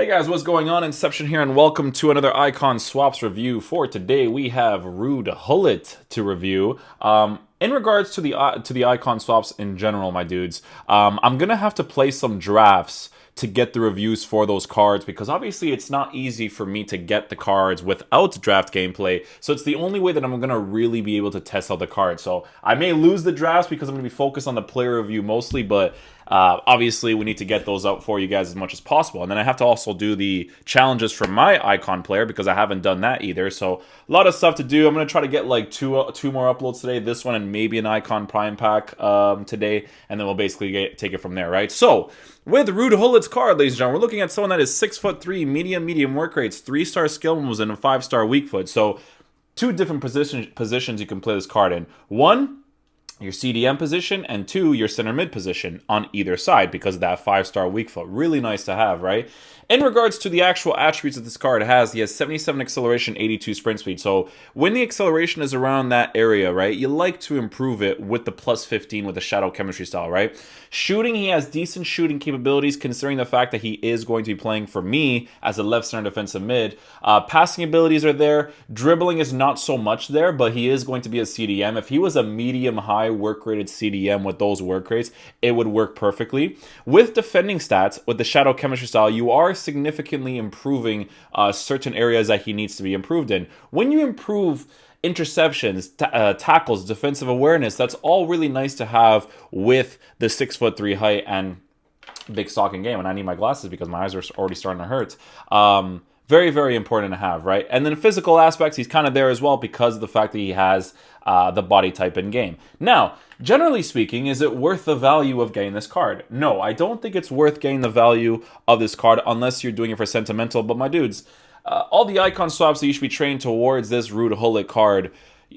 Hey guys, what's going on? Inception here, and welcome to another Icon Swaps review. For today, we have Gullit to review. In regards to the Icon Swaps in general, my dudes, I'm gonna have to play some drafts to get the reviews for those cards, because obviously it's not easy for me to get the cards without draft gameplay. So it's the only way that I'm gonna really be able to test out the cards. So I may lose the drafts because I'm gonna be focused on the player review mostly, but obviously we need to get those out for you guys as much as possible. And then I have to also do the challenges for my icon player, because I haven't done that either. So a lot of stuff to do. I'm gonna try to get like two more uploads today, this one and maybe an icon prime pack today, and then we'll basically take it from there, right? So with Gullit's card, ladies and gentlemen, we're looking at someone that is 6'3", medium work rates, 3-star skill moves, and a 5-star weak foot. So two different positions you can play this card in. One, your CDM position, and two, your center mid position on either side, because of that 5-star weak foot. Really nice to have, right? In regards to the actual attributes that this card has, he has 77 acceleration, 82 sprint speed. So when the acceleration is around that area, right, you like to improve it with the plus 15 with the shadow chemistry style, right? Shooting, he has decent shooting capabilities, considering the fact that he is going to be playing for me as a left center defensive mid. Passing abilities are there. Dribbling is not so much there, but he is going to be a CDM. If he was a medium-high work-rated CDM with those work rates, it would work perfectly. With defending stats, with the shadow chemistry style, you are significantly improving certain areas that he needs to be improved in. When you improve interceptions, tackles, defensive awareness, that's all really nice to have with the 6'3" height and big stock in game. And I need my glasses because my eyes are already starting to hurt. Very, very important to have, right? And then physical aspects, he's kind of there as well because of the fact that he has the body type in game. Now, generally speaking, is it worth the value of getting this card? No, I don't think it's worth getting the value of this card unless you're doing it for sentimental. But my dudes, all the icon swaps that you should be trained towards this Gullit card,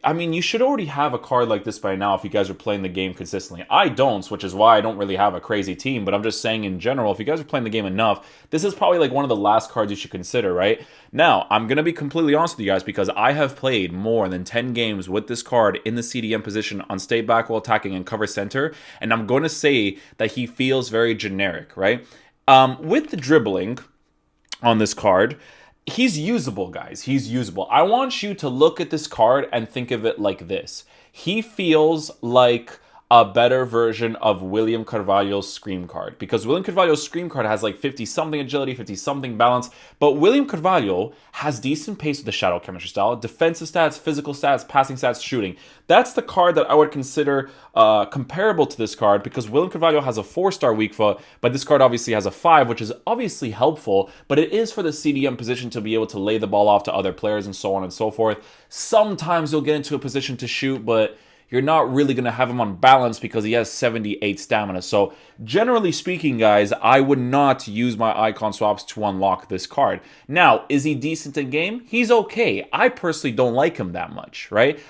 I mean, you should already have a card like this by now if you guys are playing the game consistently. I don't, which is why I don't really have a crazy team, but I'm just saying in general, if you guys are playing the game enough, this is probably like one of the last cards you should consider, right? Now, I'm going to be completely honest with you guys, because I have played more than 10 games with this card in the CDM position on stay back while attacking and cover center, and I'm going to say that he feels very generic, right? With the dribbling on this card, he's usable, guys. He's usable. I want you to look at this card and think of it like this. He feels like a better version of William Carvalho's Scream card, because William Carvalho's Scream card has like 50-something agility, 50-something balance, but William Carvalho has decent pace with the shadow chemistry style, defensive stats, physical stats, passing stats, shooting. That's the card that I would consider comparable to this card, because William Carvalho has a 4-star weak foot, but this card obviously has a 5, which is obviously helpful, but it is for the CDM position to be able to lay the ball off to other players and so on and so forth. Sometimes you'll get into a position to shoot, but you're not really going to have him on balance because he has 78 stamina. So generally speaking, guys, I would not use my icon swaps to unlock this card. Now, is he decent in game? He's okay. I personally don't like him that much, right?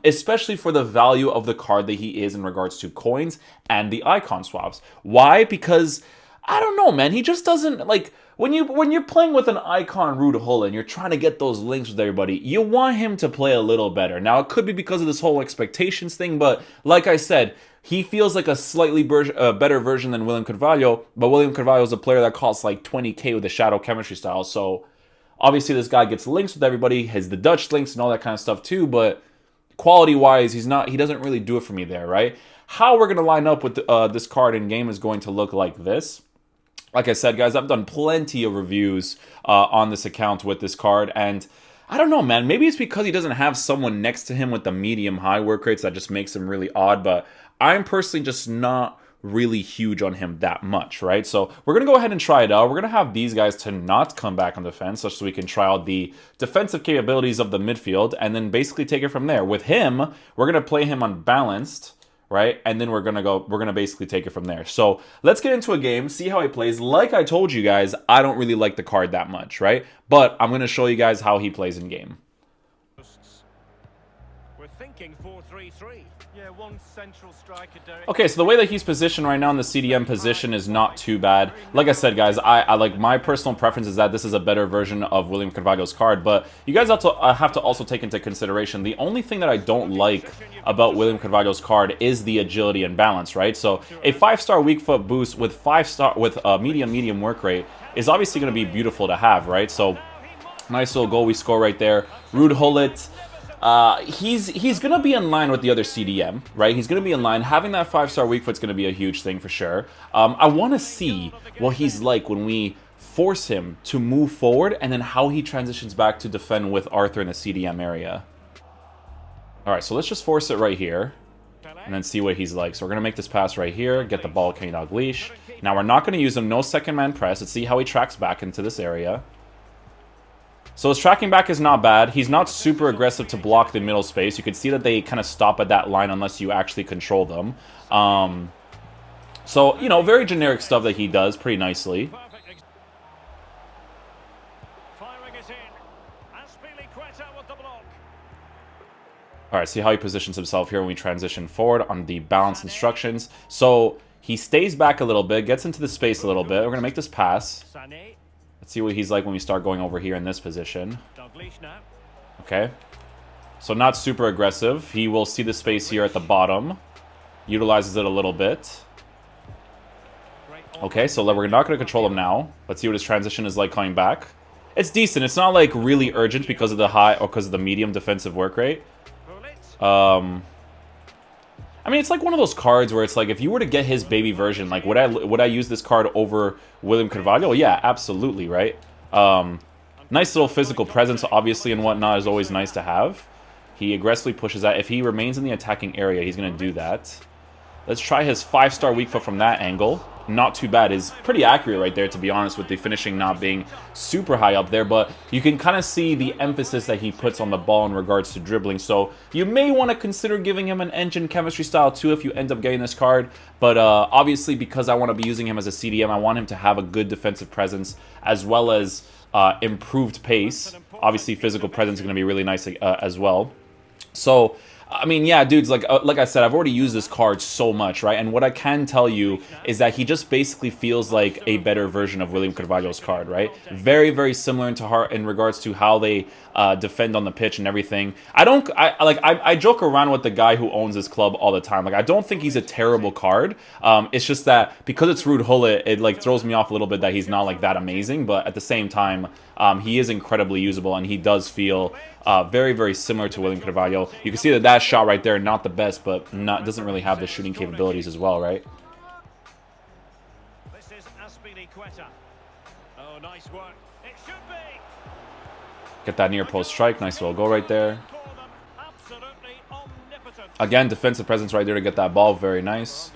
Especially for the value of the card that he is in regards to coins and the icon swaps. Why? Because I don't know, man. He just doesn't, like, when you're playing with an icon Gullit and you're trying to get those links with everybody, you want him to play a little better. Now, it could be because of this whole expectations thing, but like I said, he feels like a slightly better version than William Carvalho, but William Carvalho is a player that costs like 20k with the shadow chemistry style, so obviously this guy gets links with everybody, has the Dutch links and all that kind of stuff too, but quality-wise, he doesn't really do it for me there, right? How we're going to line up with this card in game is going to look like this. Like I said, guys, I've done plenty of reviews on this account with this card, and I don't know, man. Maybe it's because he doesn't have someone next to him with the medium-high work rates that just makes him really odd, but I'm personally just not really huge on him that much, right? So we're going to go ahead and try it out. We're going to have these guys to not come back on defense, so we can try out the defensive capabilities of the midfield, and then basically take it from there. With him, we're going to play him unbalanced, right? And then we're gonna basically take it from there. So let's get into a game, see how he plays. Like I told you guys, I don't really like the card that much, right? But I'm gonna show you guys how he plays in game. We're thinking 4-3-3. Okay, so the way that he's positioned right now in the CDM position is not too bad. Like I said, guys, I like my personal preference is that this is a better version of William Carvalho's card, but you guys have to also take into consideration the only thing that I don't like about William Carvalho's card is the agility and balance, right? So a 5-star weak foot boost with a medium work rate is obviously going to be beautiful to have, right? So nice little goal we score right there. Ruud Gullit. He's going to be in line with the other CDM, right? He's going to be in line. Having that 5-star weak foot's going to be a huge thing for sure. I want to see what he's like when we force him to move forward and then how he transitions back to defend with Arthur in the CDM area. All right, so let's just force it right here and then see what he's like. So we're going to make this pass right here, get the ball, Kenny Dalglish. Now we're not going to use him, no second man press. Let's see how he tracks back into this area. So his tracking back is not bad. He's not super aggressive to block the middle space. You can see that they kind of stop at that line unless you actually control them. So, you know, very generic stuff that he does pretty nicely. All right, see how he positions himself here when we transition forward on the balance instructions. So he stays back a little bit, gets into the space a little bit. We're going to make this pass. Let's see what he's like when we start going over here in this position. Okay. So not super aggressive. He will see the space here at the bottom. Utilizes it a little bit. Okay, so we're not going to control him now. Let's see what his transition is like coming back. It's decent. It's not like really urgent because of the high or because of the medium defensive work rate. I mean, it's like one of those cards where it's like, if you were to get his baby version, like, would I use this card over William Carvalho? Yeah, absolutely, right? Nice little physical presence, obviously, and whatnot is always nice to have. He aggressively pushes that. If he remains in the attacking area, he's going to do that. Let's try his 5-star weak foot from that angle. Not too bad. Is pretty accurate right there, to be honest, with the finishing not being super high up there. But you can kind of see the emphasis that he puts on the ball in regards to dribbling. So you may want to consider giving him an engine chemistry style too if you end up getting this card. But obviously, because I want to be using him as a CDM, I want him to have a good defensive presence as well as improved pace. Obviously, physical presence is going to be really nice as well. So I mean, yeah, dudes, like I said, I've already used this card so much, right? And what I can tell you is that he just basically feels like a better version of William Carvalho's card, right? Very, very similar in regards to how they defend on the pitch and everything. I joke around with the guy who owns this club all the time. Like, I don't think he's a terrible card. It's just that because it's Ruud Gullit, it like throws me off a little bit that he's not like that amazing. But at the same time, he is incredibly usable and he does feel very, very similar to William Carvalho. You can see that shot right there, not the best, but doesn't really have the shooting capabilities as well, right? Get that near post strike. Nice little goal right there. Again, defensive presence right there to get that ball. Very nice.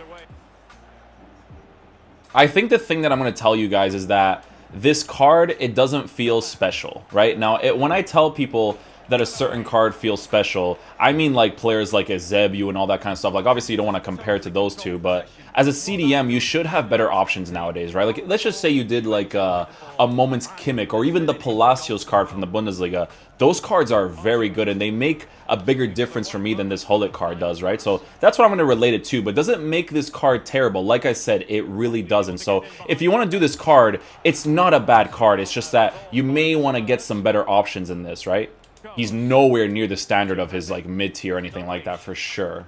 I think the thing that I'm going to tell you guys is that this card, it doesn't feel special, right? Now, when I tell people that a certain card feels special, I mean like players like Ezebu and all that kind of stuff. Like, obviously you don't want to compare it to those two, but as a CDM, you should have better options nowadays, right? Like, let's just say you did like a Moments Kimmich or even the Palacios card from the Bundesliga. Those cards are very good and they make a bigger difference for me than this Gullit card does, right? So that's what I'm going to relate it to, but does it make this card terrible? Like I said, it really doesn't. So if you want to do this card, it's not a bad card. It's just that you may want to get some better options in this, right? He's nowhere near the standard of his like mid-tier or anything like that for sure.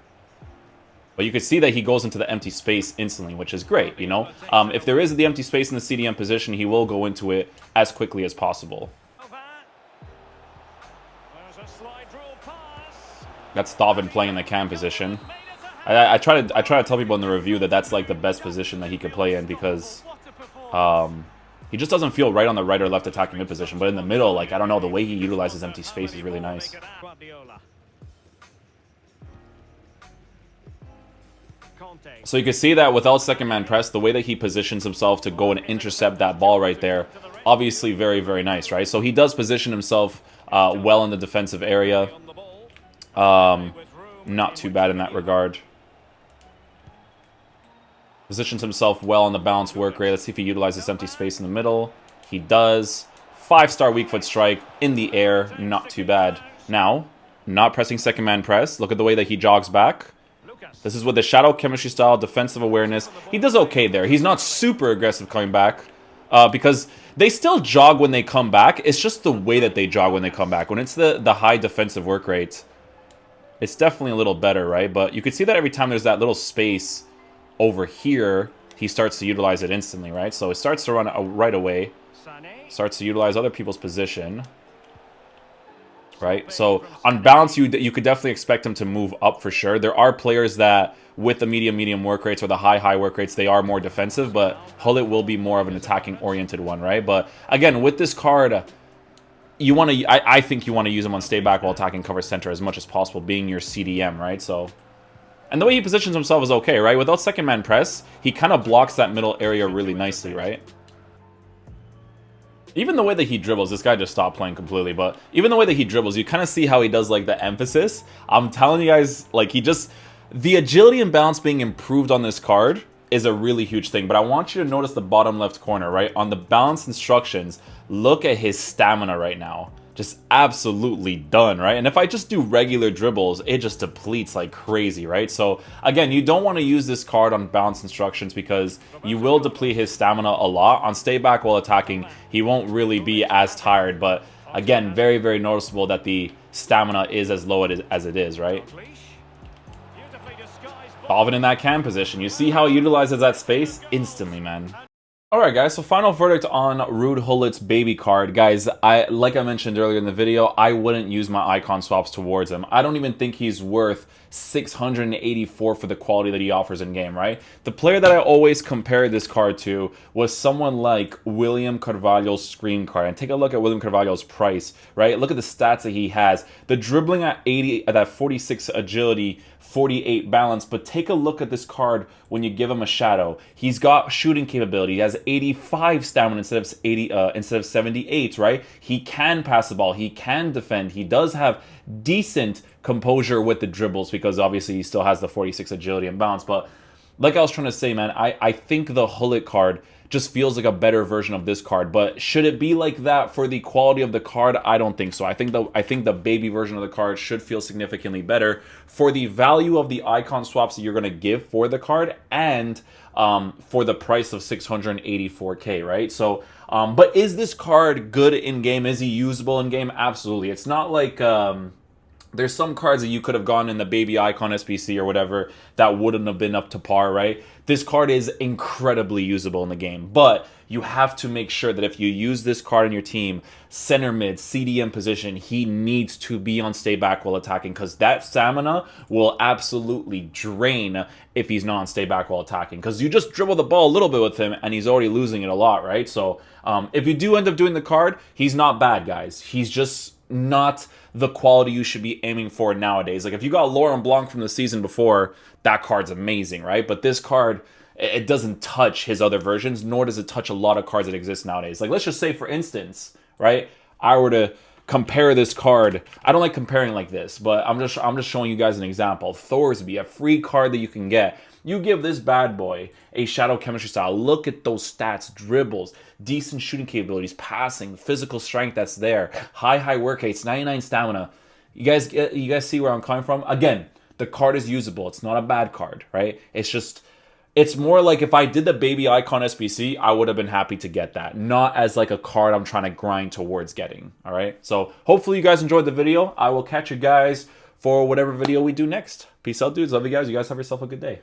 But you can see that he goes into the empty space instantly, which is great, you know? If there is the empty space in the CDM position, he will go into it as quickly as possible. That's Thauvin playing in the cam position. I try to tell people in the review that that's like the best position that he could play in because he just doesn't feel right on the right or left attacking mid position. But in the middle, like, I don't know, the way he utilizes empty space is really nice. So you can see that without second man press, the way that he positions himself to go and intercept that ball right there, obviously very, very nice, right? So he does position himself well in the defensive area. Not too bad in that regard. Positions himself well on the balance work rate. Let's see if he utilizes empty space in the middle. He does. 5-star weak foot strike in the air. Not too bad. Now, not pressing second man press. Look at the way that he jogs back. This is with the shadow chemistry style, defensive awareness. He does okay there. He's not super aggressive coming back because they still jog when they come back. It's just the way that they jog when they come back. When it's the high defensive work rate, it's definitely a little better, right? But you can see that every time there's that little space over here, he starts to utilize it instantly, right? So it starts to run right away. Starts to utilize other people's position. Right? So on balance, you could definitely expect him to move up for sure. There are players that with the medium work rates or the high work rates, they are more defensive, but Gullit will be more of an attacking oriented one, right? But again, with this card, you want to I think you want to use him on stay back while attacking cover center as much as possible, being your CDM, right? So and the way he positions himself is okay, right? Without second man press, he kind of blocks that middle area really nicely, right? Even the way that he dribbles, this guy just stopped playing completely, but even the way that he dribbles, you kind of see how he does, like, the emphasis. I'm telling you guys, like, the agility and balance being improved on this card is a really huge thing, but I want you to notice the bottom left corner, right? On the balance instructions, look at his stamina right now. Just absolutely done, right? And if I just do regular dribbles, it just depletes like crazy, right? So again, you don't want to use this card on balance instructions because you will deplete his stamina a lot. On stay back while attacking, he won't really be as tired, but again, very noticeable that the stamina is as low as it is, right? Alvin in that cam position. You see how he utilizes that space instantly, man. Alright guys, so final verdict on Gullit's baby card. Guys, like I mentioned earlier in the video, I wouldn't use my icon swaps towards him. I don't even think he's worth 684 for the quality that he offers in game, right? The player that I always compared this card to was someone like William Carvalho's screen card. And take a look at William Carvalho's price, right? Look at the stats that he has. The dribbling at 80, at that 46 agility, 48 balance, but take a look at this card when you give him a shadow. He's got shooting capability. He has 85 stamina instead of 78, right? He can pass the ball. He can defend. He does have decent composure with the dribbles because obviously he still has the 46 agility and balance. But like I was trying to say, man, I think the Gullit card just feels like a better version of this card. But should it be like that for the quality of the card? I don't think so. I think the baby version of the card should feel significantly better for the value of the icon swaps that you're going to give for the card and for the price of 684k, right? So, but is this card good in game? Is he usable in game? Absolutely. It's not like there's some cards that you could have gone in the baby icon SPC or whatever that wouldn't have been up to par, right? This card is incredibly usable in the game, but you have to make sure that if you use this card in your team, center mid, CDM position, he needs to be on stay back while attacking because that stamina will absolutely drain if he's not on stay back while attacking because you just dribble the ball a little bit with him and he's already losing it a lot, right? So if you do end up doing the card, he's not bad, guys. He's just not the quality you should be aiming for nowadays. Like if you got Laurent Blanc from the season before, that card's amazing, right? But this card, it doesn't touch his other versions, nor does it touch a lot of cards that exist nowadays. Like let's just say, for instance, right, I were to compare this card. I don't like comparing like this, but I'm just showing you guys an example. Thorsby, a free card that you can get. You give this bad boy a shadow chemistry style. Look at those stats, dribbles, decent shooting capabilities, passing, physical strength that's there, high work rates, 99 stamina. You guys see where I'm coming from? Again, the card is usable. It's not a bad card, right? It's more like if I did the baby icon SBC, I would have been happy to get that. Not as like a card I'm trying to grind towards getting, all right? So hopefully you guys enjoyed the video. I will catch you guys for whatever video we do next. Peace out, dudes. Love you guys. You guys have yourself a good day.